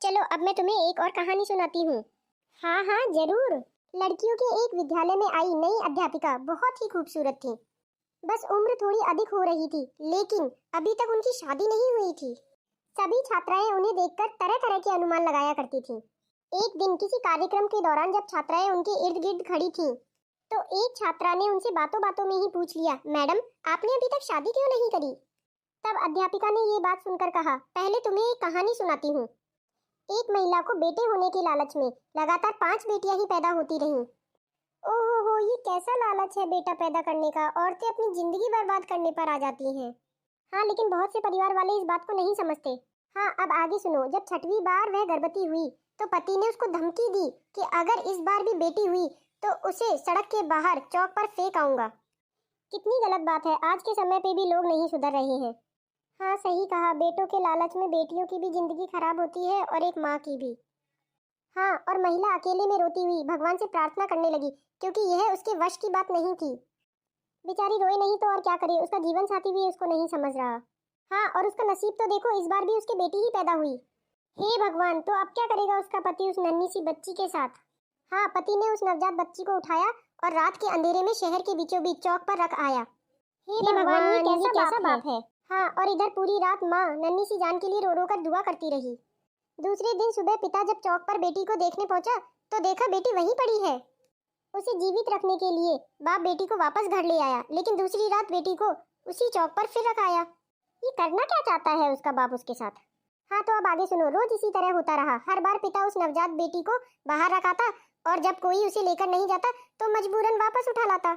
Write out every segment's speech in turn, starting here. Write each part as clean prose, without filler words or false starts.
चलो अब मैं तुम्हें एक और कहानी सुनाती हूँ। हाँ हाँ जरूर। लड़कियों के एक विद्यालय में आई नई अध्यापिका बहुत ही खूबसूरत थी। बस उम्र थोड़ी अधिक हो रही थी, लेकिन अभी तक उनकी शादी नहीं हुई थी। सभी छात्राएं उन्हें देखकर तरह तरह के अनुमान लगाया करती थीं। एक दिन किसी कार्यक्रम के दौरान जब छात्राएं उनके इर्द गिर्द खड़ी थीं, तो एक छात्रा ने उनसे बातों बातों में ही पूछ लिया, मैडम आपने अभी तक शादी क्यों नहीं करी? तब अध्यापिका ने ये बात सुनकर कहा, पहले तुम्हें एक कहानी सुनाती हूँ। एक महिला को बेटे होने के लालच में लगातार 5 बेटियां ही पैदा होती रहीं। ओहो हो, ये कैसा लालच है बेटा पैदा करने का। औरतें अपनी जिंदगी बर्बाद करने पर आ जाती हैं। हाँ, लेकिन बहुत से परिवार वाले इस बात को नहीं समझते। हाँ, अब आगे सुनो। जब 6वीं बार वह गर्भवती हुई तो पति ने उसको धमकी दी कि अगर इस बार भी बेटी हुई तो उसे सड़क के बाहर चौक पर फेंक आऊंगा। कितनी गलत बात है, आज के समय पे भी लोग नहीं सुधर रहे हैं। हाँ सही कहा, बेटों के लालच में बेटियों की भी जिंदगी खराब होती है और एक माँ की भी। हाँ, और महिला अकेले में रोती हुई भगवान से प्रार्थना करने लगी, क्योंकि यह उसके वश की बात नहीं थी। बेचारी रोए नहीं तो और क्या करे, उसका जीवन साथी भी उसको नहीं समझ रहा। हाँ, और उसका नसीब तो देखो, इस बार भी उसकी बेटी ही पैदा हुई। हे भगवान, तो अब क्या करेगा उसका पति उस नन्ही सी बच्ची के साथ? हाँ, पति ने उस नवजात बच्ची को उठाया और रात के अंधेरे में शहर के बीचों बीच चौक पर रख आया। हे भगवान, ये कैसा बाप है। हाँ, और इधर पूरी रात माँ नन्ही सी जान के लिए रो रो कर दुआ करती रही। दूसरे दिन सुबह पिता जब चौक पर बेटी को देखने पहुंचा तो देखा बेटी वहीं पड़ी है। उसे जीवित रखने के लिए बाप बेटी को वापस घर ले आया, लेकिन दूसरी रात बेटी को उसी चौक पर फिर रखाया। ये करना क्या चाहता है उसका बाप उसके साथ? हाँ, तो अब आगे सुनो। रोज इसी तरह होता रहा। हर बार पिता उस नवजात बेटी को बाहर रखाता और जब कोई उसे लेकर नहीं जाता तो मजबूरन वापस उठा लाता।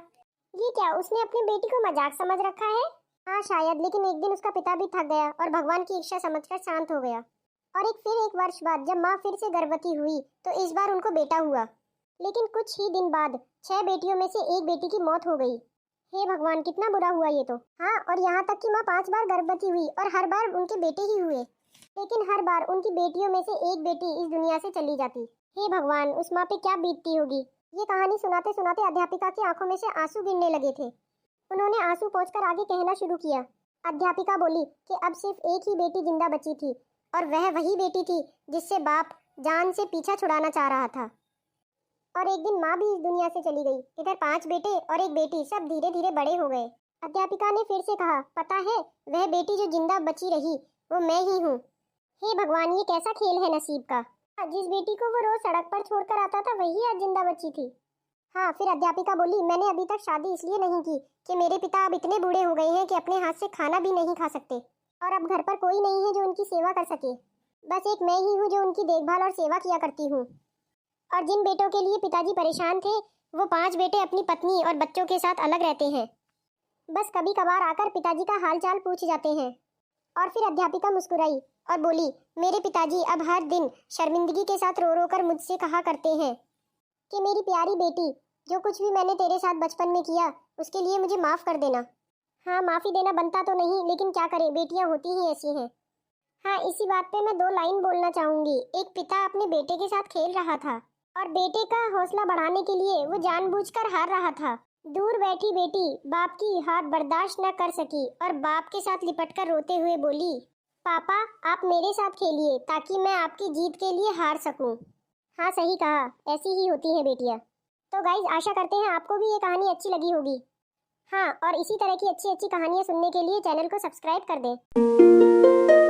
ये क्या, उसने अपनी बेटी को मजाक समझ रखा है? हाँ शायद, लेकिन एक दिन उसका पिता भी थक गया और भगवान की इच्छा समझकर शांत हो गया। और एक वर्ष बाद जब माँ फिर से गर्भवती हुई तो इस बार उनको बेटा हुआ। लेकिन कुछ ही दिन बाद 6 बेटियों में से एक बेटी की मौत हो गई। हे भगवान, कितना बुरा हुआ ये तो। हाँ, और यहाँ तक कि माँ 5 बार गर्भवती हुई और हर बार उनके बेटे ही हुए, लेकिन हर बार उनकी बेटियों में से एक बेटी इस दुनिया से चली जाती। हे भगवान, उस माँ पे क्या बीतती होगी। ये कहानी सुनाते सुनाते अध्यापिका की आंखों में से आंसू गिरने लगे थे। उन्होंने आंसू पोंछकर आगे कहना शुरू किया। अध्यापिका बोली कि अब सिर्फ एक ही बेटी जिंदा बची थी और वह वही बेटी थी जिससे बाप जान से पीछा छुड़ाना चाह रहा था। और एक दिन माँ भी इस दुनिया से चली गई। इधर 5 बेटे और एक बेटी, सब धीरे धीरे बड़े हो गए। अध्यापिका ने फिर से कहा, पता है वह बेटी जो जिंदा बची रही वो मैं ही हूँ। हे भगवान, ये कैसा खेल है नसीब का। जिस बेटी को वो रोज सड़क पर छोड़कर आता था वही आज जिंदा बची थी। हाँ, फिर अध्यापिका बोली, मैंने अभी तक शादी इसलिए नहीं की कि मेरे पिता अब इतने बूढ़े हो गए हैं कि अपने हाथ से खाना भी नहीं खा सकते और अब घर पर कोई नहीं है जो उनकी सेवा कर सके। बस एक मैं ही हूँ जो उनकी देखभाल और सेवा किया करती हूँ। और जिन बेटों के लिए पिताजी परेशान थे वो 5 बेटे अपनी पत्नी और बच्चों के साथ अलग रहते हैं। बस कभी कभार आकर पिताजी का हाल चाल पूछ जाते हैं। और फिर अध्यापिका मुस्कुराई और बोली, मेरे पिताजी अब हर दिन शर्मिंदगी के साथ रो रो कर मुझसे कहा करते हैं कि मेरी प्यारी बेटी, जो कुछ भी मैंने तेरे साथ बचपन में किया उसके लिए मुझे माफ़ कर देना। हाँ, माफ़ी देना बनता तो नहीं, लेकिन क्या करें, बेटियां होती ही ऐसी हैं। हाँ, इसी बात पे मैं 2 लाइन बोलना चाहूँगी। एक पिता अपने बेटे के साथ खेल रहा था और बेटे का हौसला बढ़ाने के लिए वो जानबूझकर हार रहा था। दूर बैठी बेटी बाप की हार बर्दाश्त न कर सकी और बाप के साथ लिपटकर रोते हुए बोली, पापा आप मेरे साथ खेलिए ताकि मैं आपकी जीत के लिए हार सकूं। हाँ सही कहा, ऐसी ही होती हैं बेटियां। तो गाइज, आशा करते हैं आपको भी ये कहानी अच्छी लगी होगी। हाँ, और इसी तरह की अच्छी अच्छी कहानियाँ सुनने के लिए चैनल को सब्सक्राइब कर दें।